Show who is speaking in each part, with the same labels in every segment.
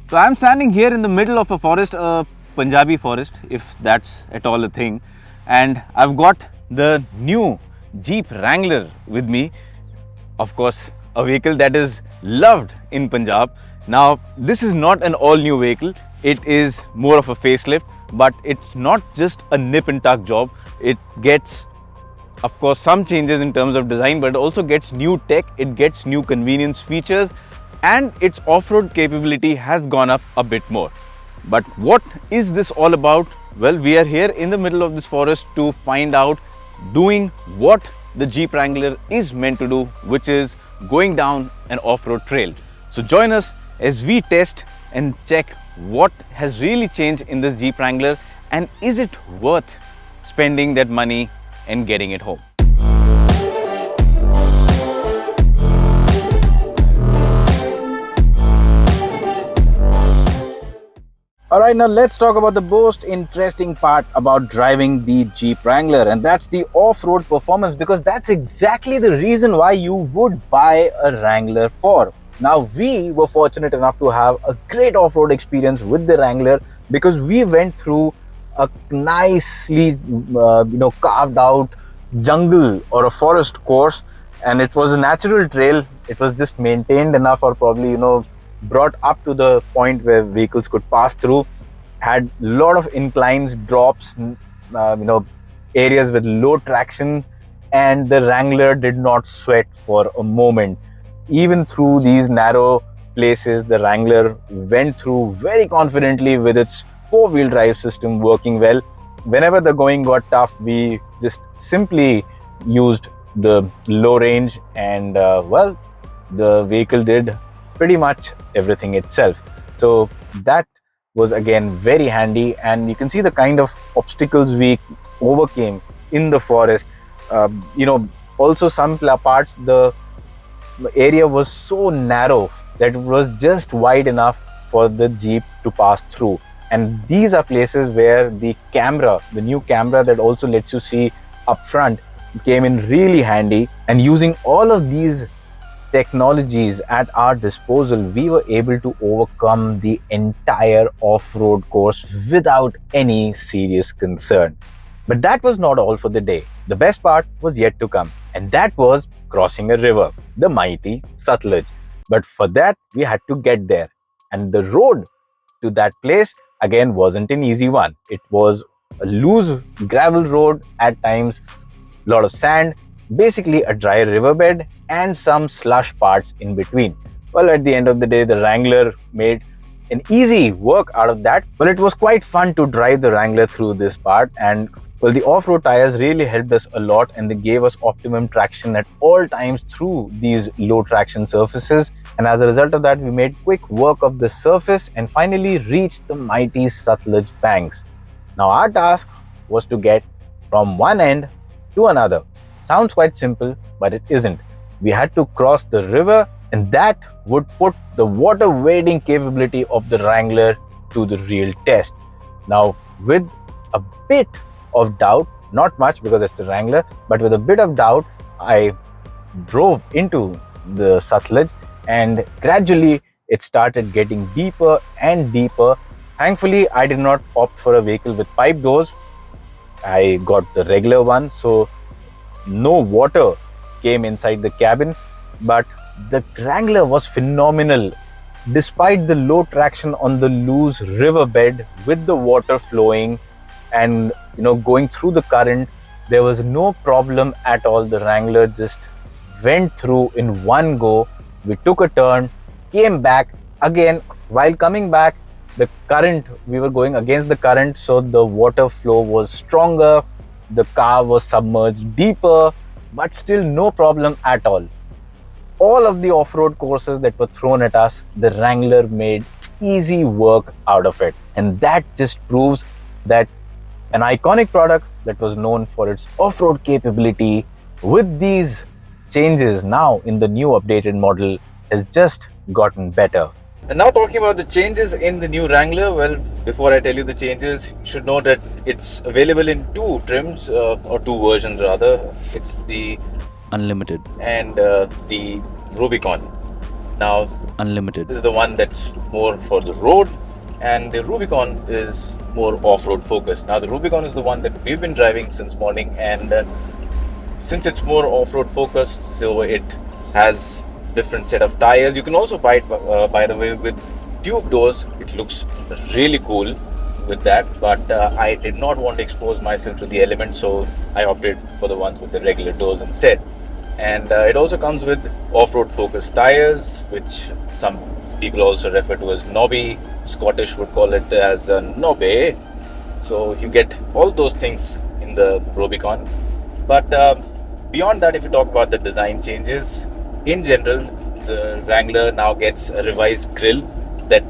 Speaker 1: So I'm standing here in the middle of a forest, a Punjabi forest, if that's at all a thing. And I've got the new Jeep Wrangler with me. Of course, a vehicle that is loved in Punjab. Now, this is not an all-new vehicle. It is more of a facelift, but it's not just a nip and tuck job. It gets, of course, some changes in terms of design, but it also gets new tech, it gets new convenience features, and its off-road capability has gone up a bit more. But what is this all about? Well, we are here in the middle of this forest to find out doing what the Jeep Wrangler is meant to do, which is going down an off-road trail. So join us as we test and check what has really changed in this Jeep Wrangler, and is it worth spending that money and getting it home. Alright, now let's talk about the most interesting part about driving the Jeep Wrangler, and that's the off-road performance, because that's exactly the reason why you would buy a Wrangler for. Now, we were fortunate enough to have a great off-road experience with the Wrangler because we went through a nicely carved out jungle or a forest course, and it was a natural trail. It was just maintained enough, or probably brought up to the point where vehicles could pass through. Had a lot of inclines, drops, areas with low traction, and the Wrangler did not sweat for a moment. Even through these narrow places, the Wrangler went through very confidently with its four-wheel drive system working well. Whenever the going got tough, we just simply used the low range, and the vehicle did pretty much everything itself. So that was again very handy, and you can see the kind of obstacles we overcame in the forest. Also some parts the area was so narrow that it was just wide enough for the Jeep to pass through. And these are places where the new camera that also lets you see up front, came in really handy. And using all of these technologies at our disposal, we were able to overcome the entire off-road course without any serious concern. But that was not all for the day. The best part was yet to come, and that was crossing a river, the mighty Satluj. But for that, we had to get there. And the road to that place again wasn't an easy one. It was a loose gravel road at times, a lot of sand, basically a dry riverbed, and some slush parts in between. Well, at the end of the day, the Wrangler made an easy work out of that. Well, it was quite fun to drive the Wrangler through this part, and well, the off-road tires really helped us a lot, and they gave us optimum traction at all times through these low traction surfaces. And as a result of that, we made quick work of the surface and finally reached the mighty Satluj banks. Now our task was to get from one end to another. Sounds quite simple, but it isn't. We had to cross the river, and that would put the water wading capability of the Wrangler to the real test. Now, with a bit of doubt, not much because it's a Wrangler, but with a bit of doubt, I drove into the Satluj, and gradually it started getting deeper and deeper. Thankfully, I did not opt for a vehicle with pipe doors. I got the regular one, so no water came inside the cabin. But the Wrangler was phenomenal. Despite the low traction on the loose riverbed, with the water flowing and going through the current, there was no problem at all. The Wrangler just went through in one go. We took a turn, came back again. While coming back, we were going against the current, so the water flow was stronger. The car was submerged deeper, but still no problem at all. All of the off-road courses that were thrown at us, the Wrangler made easy work out of it. And that just proves that an iconic product that was known for its off-road capability, with these changes now in the new updated model, has just gotten better. And now talking about the changes in the new Wrangler, well, before I tell you the changes, you should know that it's available in two trims, or two versions rather. It's the Unlimited and the Rubicon. Now,
Speaker 2: Unlimited.
Speaker 1: this is the one that's more for the road, and the Rubicon is more off-road focused. Now, the Rubicon is the one that we've been driving since morning, and since it's more off-road focused, so it has different set of tires. You can also buy it, by the way, with tube doors. It looks really cool with that, but I did not want to expose myself to the elements, so I opted for the ones with the regular doors instead. And it also comes with off-road focused tires, which some people also refer to as knobby. Scottish would call it as a knobby. So you get all those things in the Rubicon. But beyond that, if you talk about the design changes, in general, the Wrangler now gets a revised grille. That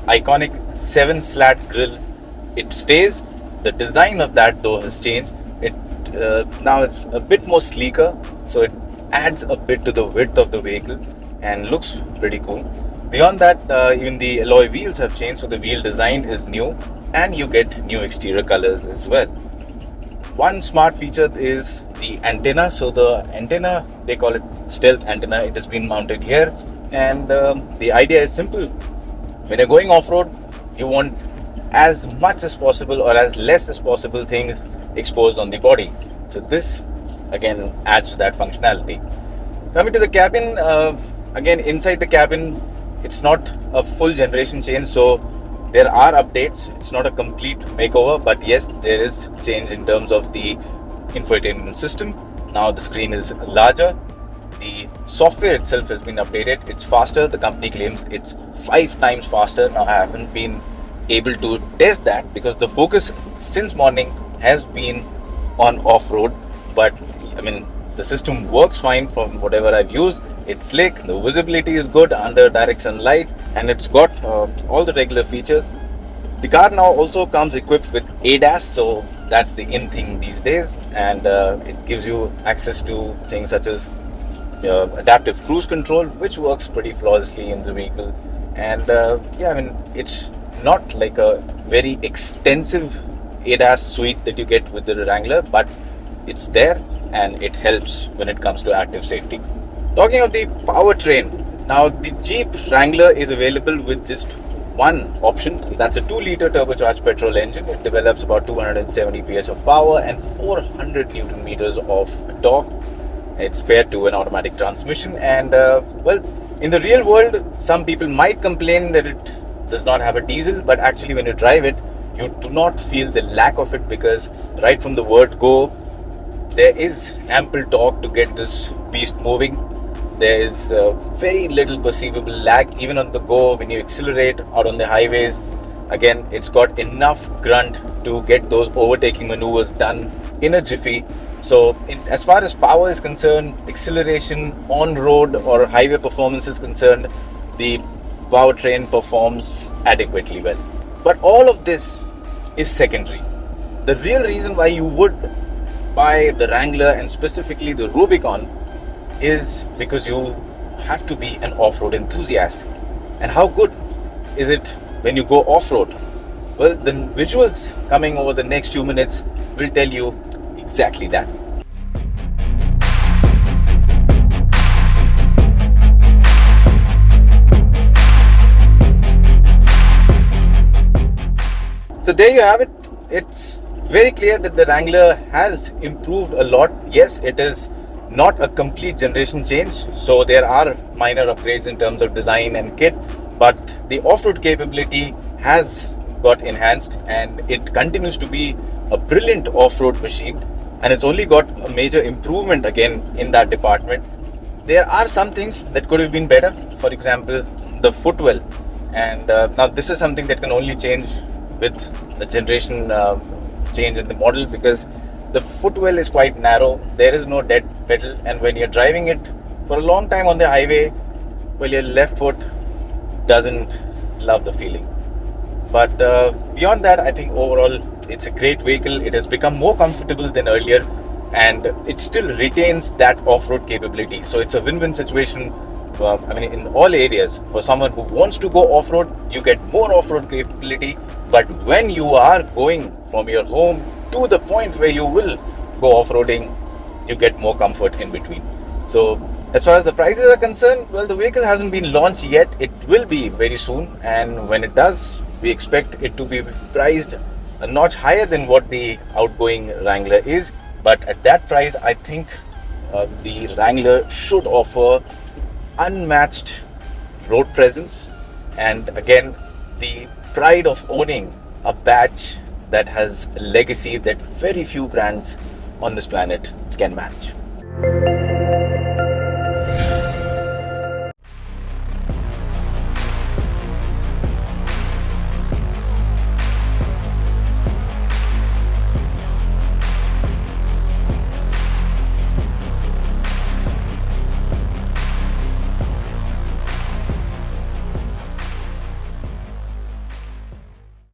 Speaker 1: iconic 7-slat grille, it stays. The design of that though has changed. It now it's a bit more sleeker, so it adds a bit to the width of the vehicle and looks pretty cool. Beyond that, even the alloy wheels have changed, so the wheel design is new, and you get new exterior colors as well. One smart feature is the antenna. So the antenna, they call it stealth antenna. It has been mounted here, and the idea is simple. When you're going off-road, you want as much as possible or as less as possible things exposed on the body. So this again adds to that functionality. Coming to the cabin, again inside the cabin, it's not a full generation change, so there are updates. It's not a complete makeover, but yes, there is change in terms of the infotainment system. Now the screen is larger. The software itself has been updated. It's faster. The company claims it's 5 times faster. Now I haven't been able to test that because the focus since morning has been on off-road, but I mean the system works fine from whatever I've used. It's slick, the visibility is good under direct sunlight, and it's got all the regular features. The car now also comes equipped with ADAS, so that's the in thing these days, and it gives you access to things such as adaptive cruise control, which works pretty flawlessly in the vehicle. And yeah, I mean it's not like a very extensive ADAS suite that you get with the Wrangler, but it's there and it helps when it comes to active safety. Talking of the powertrain, now the Jeep Wrangler is available with just one option. That's a 2-liter turbocharged petrol engine. It develops about 270 PS of power and 400 Newton meters of torque. It's paired to an automatic transmission, and well, in the real world, some people might complain that it does not have a diesel, but actually when you drive it, you do not feel the lack of it, because right from the word go, there is ample torque to get this beast moving. There is very little perceivable lag even on the go when you accelerate out on the highways. Again, it's got enough grunt to get those overtaking maneuvers done in a jiffy. So as far as power is concerned, acceleration on road or highway performance is concerned, the powertrain performs adequately well. But all of this is secondary. The real reason why you would buy the Wrangler, and specifically the Rubicon, is because you have to be an off-road enthusiast. And how good is it when you go off-road? Well, the visuals coming over the next few minutes will tell you exactly that. So there you have it. It's very clear that the Wrangler has improved a lot. Yes, it is not a complete generation change, so there are minor upgrades in terms of design and kit, but the off-road capability has got enhanced, and it continues to be a brilliant off-road machine, and it's only got a major improvement again in that department. There are some things that could have been better, for example the footwell, and now this is something that can only change with the generation change in the model, because the footwell is quite narrow. There is no dead pedal, and when you're driving it for a long time on the highway, well, your left foot doesn't love the feeling. But beyond that, I think overall it's a great vehicle. It has become more comfortable than earlier, and it still retains that off-road capability. So it's a win-win situation. I mean, in all areas. For someone who wants to go off-road, you get more off-road capability, but when you are going from your home to the point where you will go off-roading, you get more comfort in between. So As far as the prices are concerned, well, the vehicle hasn't been launched yet. It will be very soon, and when it does, we expect it to be priced a notch higher than what the outgoing Wrangler is. But at that price, I think the Wrangler should offer unmatched road presence, and again, the pride of owning a badge that has a legacy that very few brands on this planet can match.